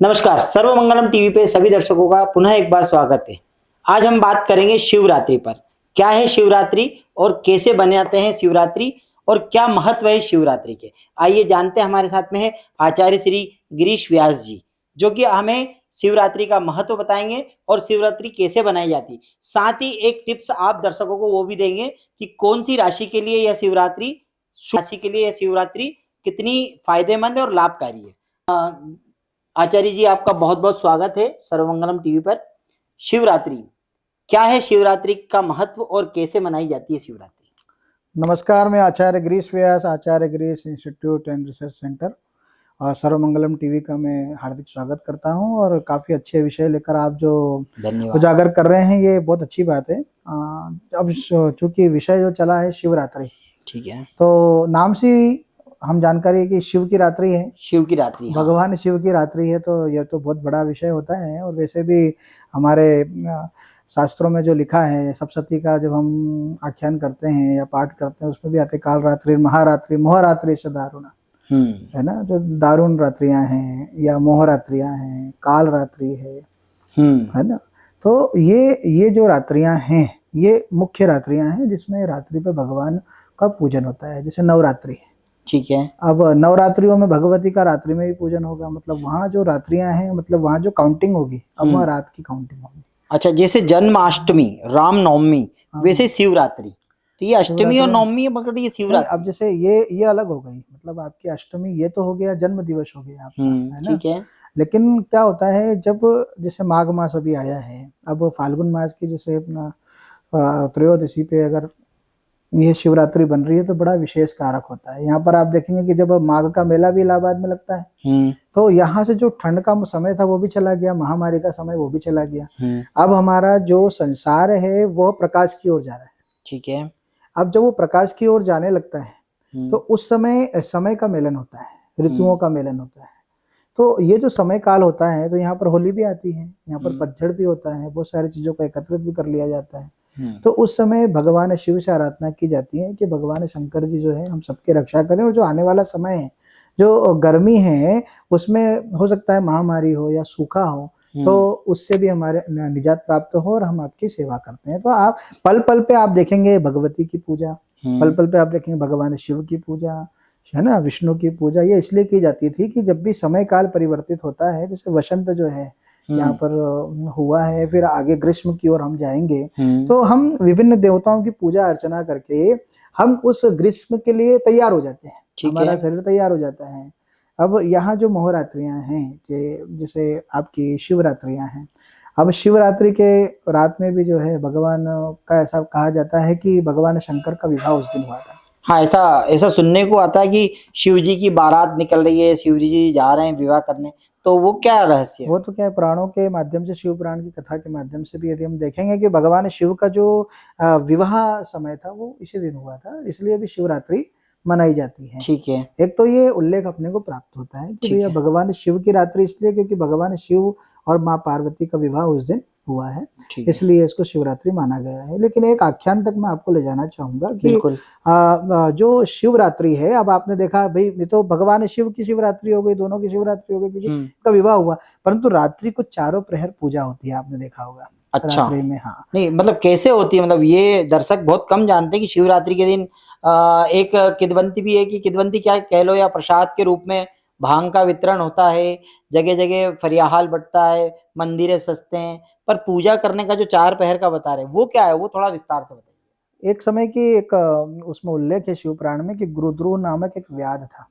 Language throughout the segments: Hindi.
नमस्कार, सर्वमंगलम टीवी पे सभी दर्शकों का पुनः एक बार स्वागत है। आज हम बात करेंगे शिवरात्रि पर। क्या है शिवरात्रि और कैसे बनाते हैं शिवरात्रि और क्या महत्व है शिवरात्रि के। आइए जानते हैं। हमारे साथ में है आचार्य श्री गिरीश व्यास जी, जो कि हमें शिवरात्रि का महत्व बताएंगे और शिवरात्रि कैसे बनाई जाती। साथ ही एक टिप्स आप दर्शकों को वो भी देंगे कि कौन सी राशि के लिए यह शिवरात्रि कितनी फायदेमंद और लाभकारी है। आचार्य जी, आपका बहुत बहुत स्वागत है सर्वमंगलम टीवी पर। शिवरात्रि क्या है, शिवरात्रि का महत्व और कैसे मनाई जाती है शिवरात्रि। नमस्कार, मैं Acharya Girish Vyas, Acharya Girish institute and research centre और सर्वमंगलम टीवी का मैं हार्दिक स्वागत करता हूं। और काफ़ी अच्छे विषय लेकर आप जो उजागर कर रहे हैं, ये बहुत अच्छी बात है। अब चूंकि विषय जो चला है शिवरात्रि, ठीक है, तो नाम से हम जानकारी है कि शिव की रात्रि है, शिव की रात्रि, भगवान शिव की रात्रि है। तो यह तो बहुत बड़ा विषय होता है। और वैसे भी हमारे शास्त्रों में जो लिखा है, सप्तशती का जब हम आख्यान करते हैं या पाठ करते हैं, उसमें भी आते काल रात्रि, महारात्रि, मोहरात्रि से दारुण है ना, जो दारुण रात्रियां हैं या मोहरात्रियां हैं, काल रात्रि है ना। तो ये जो रात्रियां हैं, ये मुख्य रात्रियां हैं जिसमें रात्रि पे भगवान का पूजन होता है। जैसे नवरात्रि है, ठीक है। अब नवरात्रियों में भगवती का रात्रि में भी पूजन होगा, मतलब वहाँ जो रात्रियां हैं, मतलब वहाँ जो काउंटिंग होगी, अब वहाँ रात की काउंटिंग होगी। अच्छा, जैसे जन्माष्टमी, रामनवमी, वैसे शिवरात्रि, तो ये अष्टमी और नवमी है, मगर ये शिवरात्रि। अब जैसे ये अलग हो गई, मतलब आपकी अष्टमी ये तो हो गया, जन्म दिवस हो गया आपका, है ना। ठीक है। लेकिन क्या होता है, जब जैसे माघ मास अभी आया है, अब फाल्गुन मास की जैसे अपना त्रयोदशी पे अगर ये शिवरात्रि बन रही है तो बड़ा विशेष कारक होता है। यहाँ पर आप देखेंगे कि जब माघ का मेला भी इलाहाबाद में लगता है, तो यहाँ से जो ठंड का समय था वो भी चला गया, महामारी का समय वो भी चला गया। अब हमारा जो संसार है वो प्रकाश की ओर जा रहा है। ठीक है। अब जब वो प्रकाश की ओर जाने लगता है तो उस समय समय का मेलन होता है, ऋतुओं का मेलन होता है। तो ये जो समय काल होता है, तो यहाँ पर होली भी आती है, यहाँ पर पतझड़ भी होता है, बहुत सारी चीजों को एकत्रित भी कर लिया जाता है। तो उस समय भगवान शिव से आराधना की जाती है कि भगवान शंकर जी जो है हम सबकी रक्षा करें, और जो आने वाला समय है, जो गर्मी है, उसमें हो सकता है महामारी हो या सूखा हो, तो उससे भी हमारे निजात प्राप्त हो और हम आपकी सेवा करते हैं। तो आप पल पल पे आप देखेंगे भगवती की पूजा, पल पल पे आप देखेंगे भगवान शिव की पूजा, है ना, विष्णु की पूजा। ये इसलिए की जाती थी कि जब भी समय काल परिवर्तित होता है, जैसे वसंत जो है यहाँ पर हुआ है, फिर आगे ग्रीष्म की ओर हम जाएंगे, तो हम विभिन्न देवताओं की पूजा अर्चना करके हम उस ग्रीष्म के लिए तैयार हो जाते हैं, हमारा शरीर तैयार हो जाता है। अब यहाँ जो मोहरात्रियां हैं, जैसे आपकी शिवरात्रियां हैं, अब शिवरात्रि के रात में भी जो है भगवान का ऐसा कहा जाता है कि भगवान शंकर का विवाह उस दिन हुआ था। हाँ, ऐसा सुनने को आता है कि शिव जी की बारात निकल रही है, शिव जी जा रहे हैं विवाह करने। तो वो क्या रहस्य है? वो तो क्या है, पुराणों के माध्यम से, शिव पुराण की कथा के माध्यम से भी यदि हम देखेंगे कि भगवान शिव का जो विवाह समय था वो इसी दिन हुआ था, इसलिए भी शिवरात्रि मनाई जाती है। ठीक है। एक तो ये उल्लेख अपने को प्राप्त होता है कि भैया भगवान शिव की रात्रि इसलिए क्योंकि भगवान शिव और माँ पार्वती का विवाह उस दिन हुआ है, इसलिए इसको शिवरात्रि माना गया है। लेकिन एक आख्यान तक मैं आपको ले जाना चाहूंगा कि जो शिवरात्रि है, अब आपने देखा भाई, ये तो भगवान शिव की शिवरात्रि हो गई, दोनों की शिवरात्रि हो गई क्योंकि उनका विवाह हुआ, परंतु रात्रि को चारों प्रहर पूजा होती है, आपने देखा होगा। अच्छा। रात्रि में, हाँ, नहीं मतलब कैसे होती है, मतलब ये दर्शक बहुत कम जानते हैं कि शिवरात्रि के दिन एक किदवंती भी है, कि किदवंती क्या कह लो, या प्रसाद के रूप में भांग का वितरण होता है, जगह जगह फरियाहाल बटता है, मंदिरें सजते हैं, पर पूजा करने का जो चार पहर का बता रहे हैं वो क्या है, वो थोड़ा विस्तार से बताइए। एक समय की एक उसमें उल्लेख है शिव पुराण में कि गुरुद्रुह नामक एक व्याध था।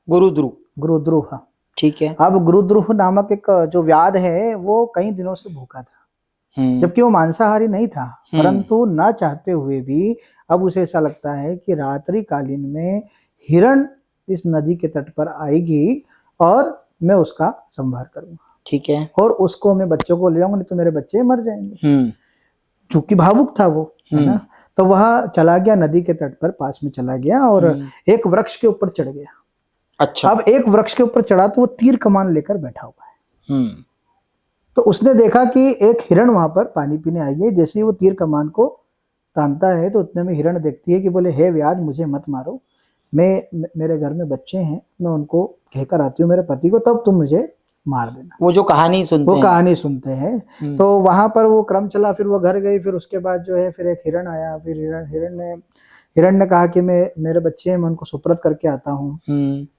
गुरुद्रुह, ठीक है। अब गुरुद्रुह नामक एक जो व्याध है वो कई दिनों से भूखा था, जबकि वो मांसाहारी नहीं था, परंतु ना चाहते हुए भी अब उसे ऐसा लगता है कि रात्रि कालीन में हिरण इस नदी के तट पर आएगी और मैं उसका संहार करूंगा, ठीक है, और उसको मैं बच्चों को ले जाऊंगा, नहीं तो मेरे बच्चे मर जाएंगे। चूंकि भावुक था वो, है ना, तो वह चला गया नदी के तट पर, पास में चला गया और एक वृक्ष के ऊपर चढ़ गया। अच्छा। अब एक वृक्ष के ऊपर चढ़ा तो वो तीर कमान लेकर बैठा हुआ है। तो उसने देखा कि एक हिरण वहां पर पानी पीने आई है। जैसे ही वो तीर कमान को तानता है तो उतने में हिरण देखती है कि बोले, हे व्याध, मुझे मत मारो, मेरे घर में बच्चे हैं, मैं उनको कहकर आती हूँ मेरे पति को, तब तुम मुझे मार देना। वो जो कहानी सुनते वो हैं। कहानी सुनते हैं। तो वहां पर वो क्रम चला, फिर वो घर गई, फिर उसके बाद जो है फिर एक हिरण आया, फिर हिरण ने कहा कि मेरे बच्चे हैं, मैं उनको सुपुर्द करके आता हूँ,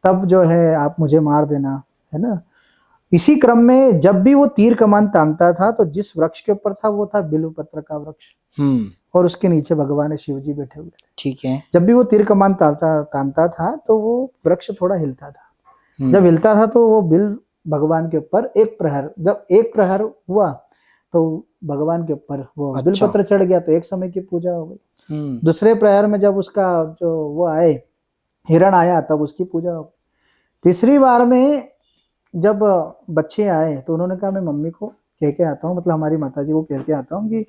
तब जो है आप मुझे मार देना, है ना। इसी क्रम में जब भी वो तीर कमान तानता था तो जिस वृक्ष के ऊपर था वो था बिल्वपत्र का वृक्ष, और उसके नीचे भगवान शिव जी बैठे हुए थे। ठीक है। जब भी वो तीर कमान तानता था तो वो वृक्ष थोड़ा हिलता था। जब हिलता था तो वो बिल भगवान के ऊपर जब एक प्रहर हुआ तो भगवान के ऊपर वो बिलपत्र चढ़ गया, तो एक समय की पूजा हो गई। दूसरे प्रहर में जब उसका जो वो आए हिरण आया तब उसकी पूजा हो गई। तीसरी बार में जब बच्चे आए तो उन्होंने कहा मैं मम्मी को कह के आता हूँ, मतलब हमारी माता जी को कह के आता हूँ कि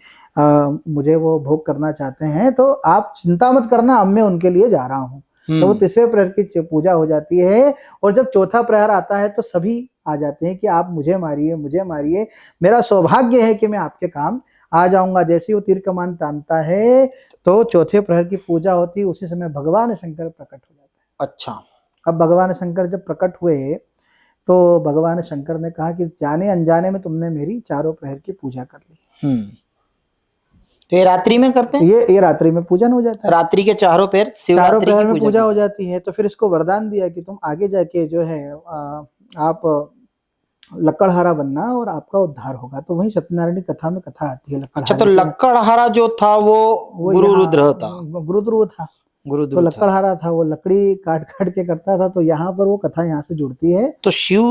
मुझे वो भोग करना चाहते हैं, तो आप चिंता मत करना, अब मैं उनके लिए जा रहा हूँ। तो वो तीसरे प्रहर की पूजा हो जाती है, और जब चौथा प्रहर आता है तो सभी आ जाते हैं कि आप मुझे मारिए, मुझे मारिए, मेरा सौभाग्य है कि मैं आपके काम आ जाऊंगा। जैसे वो तीर कमान तानता है तो चौथे प्रहर की पूजा होती है, उसी समय भगवान शंकर प्रकट हो जाते हैं। अच्छा। अब भगवान शंकर जब प्रकट हुए तो भगवान शंकर ने कहा कि जाने अनजाने में तुमने मेरी चारों प्रहर की पूजा कर ली। तो ये रात्रि में करते हैं? ये रात्रि में पूजन हो जाता है। रात्रि के चारों प्रहर शिवरात्रि की पूजा हो जाती है। तो फिर इसको वरदान दिया कि तुम आगे जाके जो है आप लकड़हारा बनना और आपका उद्धार होगा। तो वही सत्यनारायण की कथा में कथा आती है। अच्छा, तो लकड़हारा जो था वो गुरु रुद्र था। गुरुद्रुव था। तो लकड़हारा था, वो लकड़ी काट काट के करता था। तो यहाँ पर वो कथा यहाँ से जुड़ती है। तो शिव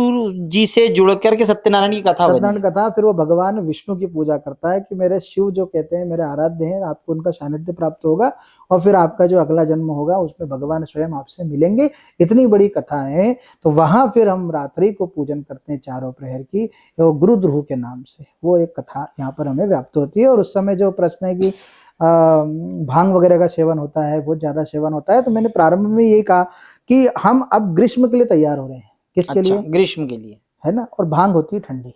जी से जुड़ करके सत्यनारायण की कथा बनी। सत्यनारायण कथा। फिर वो भगवान विष्णु की पूजा करता है कि मेरे शिव जो कहते हैं मेरे आराध्य हैं, आपको उनका सानिध्य प्राप्त होगा और फिर आपका जो अगला जन्म होगा उसमें भगवान स्वयं आपसे मिलेंगे। इतनी बड़ी कथा है। तो वहां फिर हम रात्रि को पूजन करते हैं चारों प्रहर की, गुरुद्रुह के नाम से। वो एक कथा यहाँ पर हमें व्याप्त होती है। और उस समय जो प्रश्न है कि भांग वगैरह का सेवन होता है, बहुत ज्यादा सेवन होता है। तो मैंने प्रारंभ में यही कहा कि हम अब ग्रीष्म के लिए तैयार हो रहे हैं। किसके लिए? ग्रीष्म के लिए, है ना। और भांग होती है ठंडी।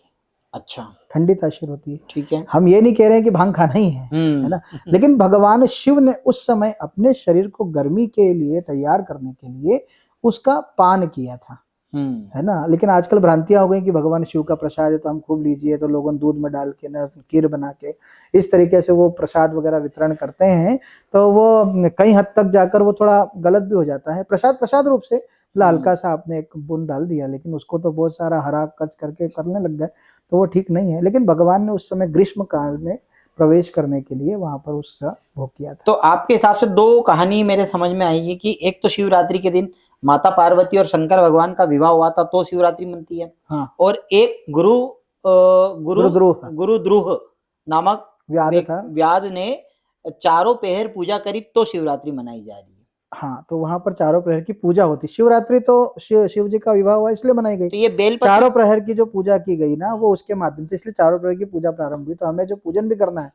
अच्छा, ठंडी तासीर होती है। ठीक है। हम ये नहीं कह रहे हैं कि भांग खाना ही है ना। लेकिन भगवान शिव ने उस समय अपने शरीर को गर्मी के लिए तैयार करने के लिए उसका पान किया था, है ना। लेकिन आजकल भ्रांतियां हो गई कि भगवान शिव का प्रसाद है तो हम खूब लीजिए, तो लोगों दूध में डाल के ना खीर बना के इस तरीके से वो प्रसाद वगैरह वितरण करते हैं। तो वो कई हद तक जाकर वो थोड़ा गलत भी हो जाता है। प्रसाद रूप से हल्का सा आपने एक बूंद डाल दिया, लेकिन उसको तो बहुत सारा हरा कच करके करने लग गए, तो वो ठीक नहीं है। लेकिन भगवान ने उस समय ग्रीष्म काल में प्रवेश करने के लिए वहां पर उसका भोग किया था। तो आपके हिसाब से दो कहानी मेरे समझ में आई है कि एक तो शिवरात्रि के दिन माता पार्वती और शंकर भगवान का विवाह हुआ था तो शिवरात्रि मनती है। हाँ। और एक गुरुद्रुह नामक व्याध ने चारों पहर पूजा करी तो शिवरात्रि मनाई जा रही है। हाँ, तो वहां पर चारों प्रहर की पूजा होती। शिवरात्रि तो शिव जी का विवाह हुआ इसलिए मनाई गई। तो ये बेलपत्र चारों प्रहर की जो पूजा की गई ना वो उसके माध्यम से, इसलिए चारों प्रहर की पूजा प्रारंभ हुई। तो हमें जो पूजन भी करना है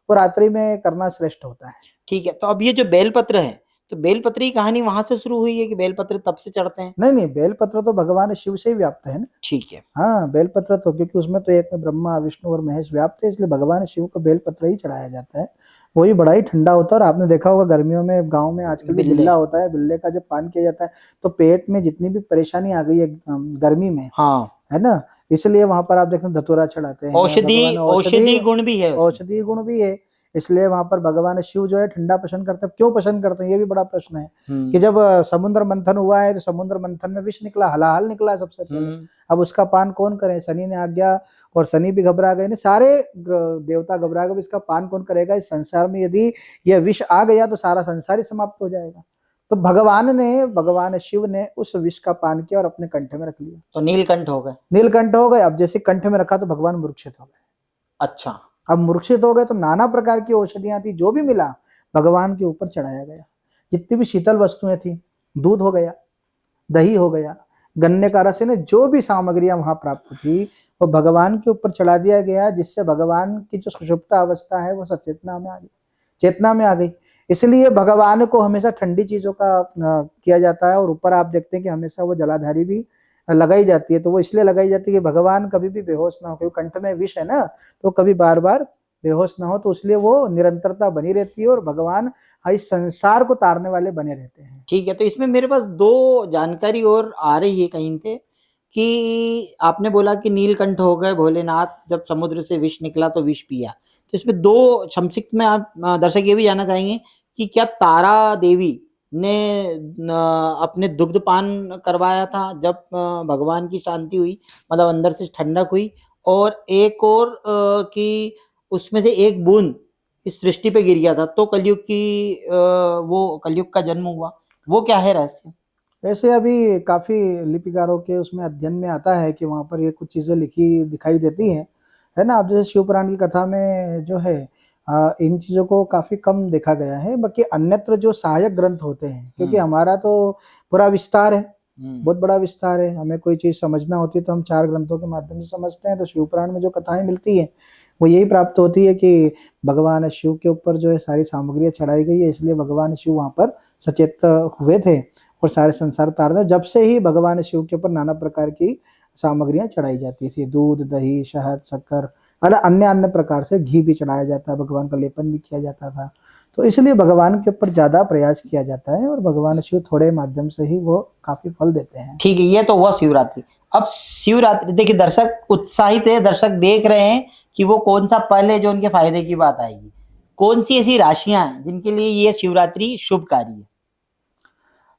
वो रात्रि में करना श्रेष्ठ होता है। ठीक है। तो अब ये जो बेलपत्र है, तो बेलपत्र की कहानी वहां से शुरू हुई है कि बेलपत्र तब से चढ़ते हैं? नहीं, बेलपत्र तो भगवान शिव से ही व्याप्त है ना। ठीक है। हाँ, बेलपत्र तो क्योंकि उसमें तो एक ब्रह्मा विष्णु और महेश व्याप्त है, इसलिए भगवान शिव को बेलपत्र ही चढ़ाया जाता है। वही बड़ा ही ठंडा होता है। और आपने देखा होगा गर्मियों में गांव में आजकल बिल्ला होता है, बिल्ले का जब पान किया जाता है तो पेट में जितनी भी परेशानी आ गई है गर्मी में, हाँ, है ना, इसलिए वहां पर आप देखें धतूरा चढ़ाते हैं। औषधि गुण भी है, औषधि गुण भी है। इसलिए वहां पर भगवान शिव जो है ठंडा पसंद करते हैं। क्यों पसंद करते हैं ये भी बड़ा प्रश्न है कि जब समुद्र मंथन हुआ है तो समुद्र मंथन में विष निकला, हलाहल निकला सबसे पहले। अब उसका पान कौन करे? शनि ने आज्ञा, और शनि भी घबरा गए, सारे देवता घबरा गए, इसका पान कौन करेगा? इस संसार में यदि यह विष आ गया तो सारा संसार ही समाप्त हो जाएगा। तो भगवान शिव ने उस विष का पान किया और अपने कंठ में रख लिया, तो नीलकंठ हो गए। नीलकंठ हो गए। अब जैसे कंठ में रखा तो भगवान मूर्छित हो गए। अच्छा, अब मूर्छित हो गए तो नाना प्रकार की औषधियां थी, जो भी मिला भगवान के ऊपर चढ़ाया गया। जितनी भी शीतल वस्तुएं थी, दूध हो गया, दही हो गया, गन्ने का रस, ने जो भी सामग्रियां वहां प्राप्त थी वो भगवान के ऊपर चढ़ा दिया गया, जिससे भगवान की जो सुषुप्त अवस्था है वो सचेतना में आ गई, चेतना में आ गई। इसलिए भगवान को हमेशा ठंडी चीजों का किया जाता है। और ऊपर आप देखते हैं कि हमेशा वो जलाधारी भी लगाई जाती है। तो वो इसलिए लगाई जाती है कि भगवान कभी भी बेहोश ना हो, क्योंकि कंठ में विष है ना, तो कभी बार बार बेहोश ना हो। तो इसलिए वो निरंतरता बनी रहती है और भगवान इस संसार को तारने वाले बने रहते हैं। ठीक है। तो इसमें मेरे पास दो जानकारी और आ रही है कहीं से कि आपने बोला कि नीलकंठ हो गए भोलेनाथ, जब समुद्र से विष निकला तो विष पिया। तो इसमें दो संक्षिप्त में आप दर्शक ये भी जानना चाहेंगे कि क्या तारा देवी ने अपने दुग्ध पान करवाया था जब भगवान की शांति हुई, मतलब अंदर से ठंडक हुई, और एक और कि उसमें से एक बूंद इस सृष्टि पे गिर गया था तो कलयुग की वो कलयुग का जन्म हुआ, वो क्या है रहस्य? ऐसे अभी काफी लिपिकारों के उसमें अध्ययन में आता है कि वहां पर ये कुछ चीजें लिखी दिखाई देती हैं, है ना। अब जैसे शिव पुराण की कथा में जो है इन चीजों को काफी कम देखा गया है। बाकी अन्यत्र जो सहायक ग्रंथ होते हैं, क्योंकि हमारा तो पूरा विस्तार है, बहुत बड़ा विस्तार है, हमें कोई चीज समझना होती है तो हम 4 ग्रंथों के माध्यम से समझते हैं। तो शिव पुराण में जो कथाएं मिलती है वो यही प्राप्त होती है कि भगवान शिव के ऊपर जो है सारी सामग्रियां चढ़ाई गई है, इसलिए भगवान शिव वहां पर सचेत हुए थे और सारे संसार तार था। जब से ही भगवान शिव के ऊपर नाना प्रकार की सामग्रियां चढ़ाई जाती थी, दूध, दही, शहद, शक्कर, अन्य अन्य प्रकार से घी भी चढ़ाया जाता है, भगवान का लेपन भी किया जाता था। तो इसलिए भगवान के ऊपर ज्यादा प्रयास किया जाता है और भगवान शिव थोड़े माध्यम से ही वो काफी फल देते हैं। ठीक है, ये तो हुआ शिवरात्रि। अब शिवरात्रि देखिए, दर्शक उत्साहित है, दर्शक देख रहे हैं कि वो कौन सा पल है जो उनके फायदे की बात आएगी। कौन सी ऐसी राशियां हैं जिनके लिए ये शिवरात्रि शुभकारी है?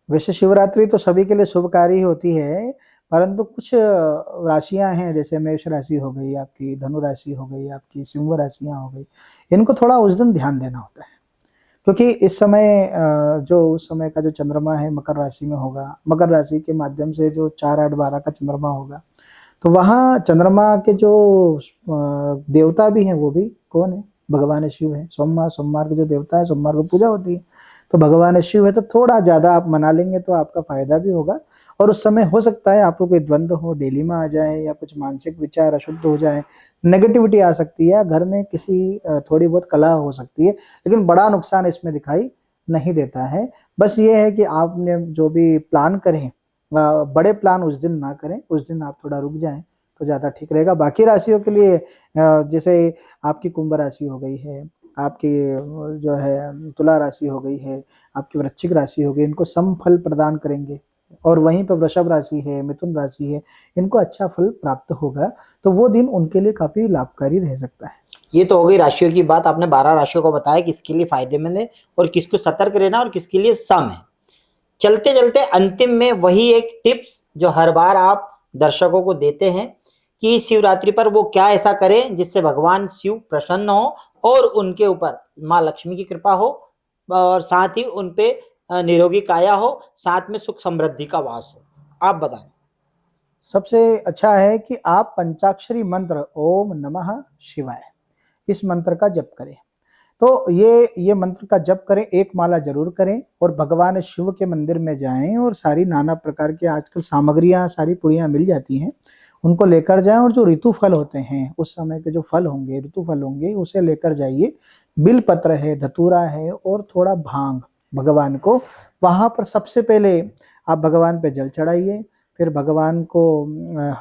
वैसे शिवरात्रि तो सभी के लिए शुभकारी होती है, परंतु कुछ राशियां हैं, जैसे मेष राशि हो गई आपकी, धनु राशि हो गई आपकी, सिंह राशियां हो गई, इनको थोड़ा उस दिन ध्यान देना होता है। क्योंकि इस समय जो उस समय का जो चंद्रमा है मकर राशि में होगा, मकर राशि के माध्यम से जो 4, 8, 12 का चंद्रमा होगा, तो वहाँ चंद्रमा के जो देवता भी हैं वो भी कौन है? भगवान शिव है। सोमवार के जो देवता है, सोमवार को पूजा होती है, तो भगवान शिव है। तो थोड़ा ज्यादा आप मना लेंगे तो आपका फायदा भी होगा। और उस समय हो सकता है आपको कोई द्वंद्व हो, डेली में आ जाए, या कुछ मानसिक विचार अशुद्ध हो जाए, नेगेटिविटी आ सकती है, घर में किसी थोड़ी बहुत कलह हो सकती है, लेकिन बड़ा नुकसान इसमें दिखाई नहीं देता है। बस ये है कि आपने जो भी प्लान करें, बड़े प्लान उस दिन ना करें, उस दिन आप थोड़ा रुक जाएं तो ज्यादा ठीक रहेगा। बाकी राशियों के लिए जैसे आपकी कुंभ राशि हो गई है, आपकी जो है तुला राशि हो गई है, आपकी वृश्चिक राशि हो गई, इनको सम फल प्रदान करेंगे। और वहीं पर वृषभ राशि है, मिथुन राशि है, इनको अच्छा फल प्राप्त होगा। तो वो दिन उनके लिए काफी लाभकारी रह सकता है। ये तो हो गई राशियों की बात। आपने 12 राशियों को बताया किसके लिए फायदेमंद है और किसको सतर्क रहना और किसके लिए सम है। चलते चलते अंतिम में वही एक टिप्स जो हर बार आप दर्शकों को देते हैं कि शिवरात्रि पर वो क्या ऐसा करें जिससे भगवान शिव प्रसन्न हो और उनके ऊपर माँ लक्ष्मी की कृपा हो, और साथ ही उन पे निरोगी काया हो, साथ में सुख समृद्धि का वास हो। आप बताएं। सबसे अच्छा है कि आप पंचाक्षरी मंत्र ओम नमः शिवाय, इस मंत्र का जप करें। तो ये मंत्र का जप करें, एक माला जरूर करें, और भगवान शिव के मंदिर में जाएं और सारी नाना प्रकार की आजकल सामग्रियां, सारी पुड़ियां मिल जाती हैं, उनको लेकर जाएं। और जो ऋतु फल होते हैं, उस समय के जो फल होंगे, ऋतु फल होंगे, उसे लेकर जाइए। बिल पत्र है, धतूरा है, और थोड़ा भांग भगवान को वहां पर सबसे पहले आप भगवान पे जल चढ़ाइए। फिर भगवान को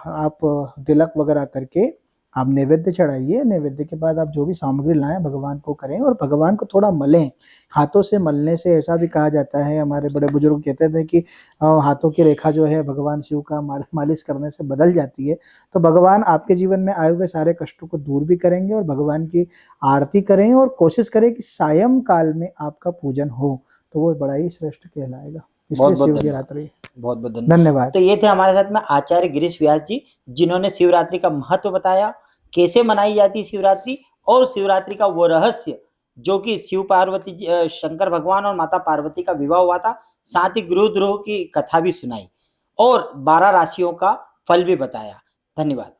आप तिलक वगैरह करके आप नैवेद्य चढ़ाइए। नैवेद्य के बाद आप जो भी सामग्री लाएं भगवान को करें, और भगवान को थोड़ा मलें। हाथों से मलने से ऐसा भी कहा जाता है, हमारे बड़े बुजुर्ग कहते थे कि हाथों की रेखा जो है भगवान शिव का मालिश करने से बदल जाती है। तो भगवान आपके जीवन में आए हुए सारे कष्टों को दूर भी करेंगे, और भगवान की आरती करें, और कोशिश करें कि सायं काल में आपका पूजन हो, तो वो बड़ा ही श्रेष्ठ कहलाएगा। इसलिए शिवरात्रि। बहुत बहुत धन्यवाद। तो ये थे हमारे साथ में आचार्य गिरीश व्यास जी, जिन्होंने शिवरात्रि का महत्व बताया, कैसे मनाई जाती है शिवरात्रि, और शिवरात्रि का वो रहस्य जो कि शिव पार्वती शंकर भगवान और माता पार्वती का विवाह हुआ था, साथ ही गुरुद्रोह की कथा भी सुनाई, और 12 राशियों का फल भी बताया। धन्यवाद।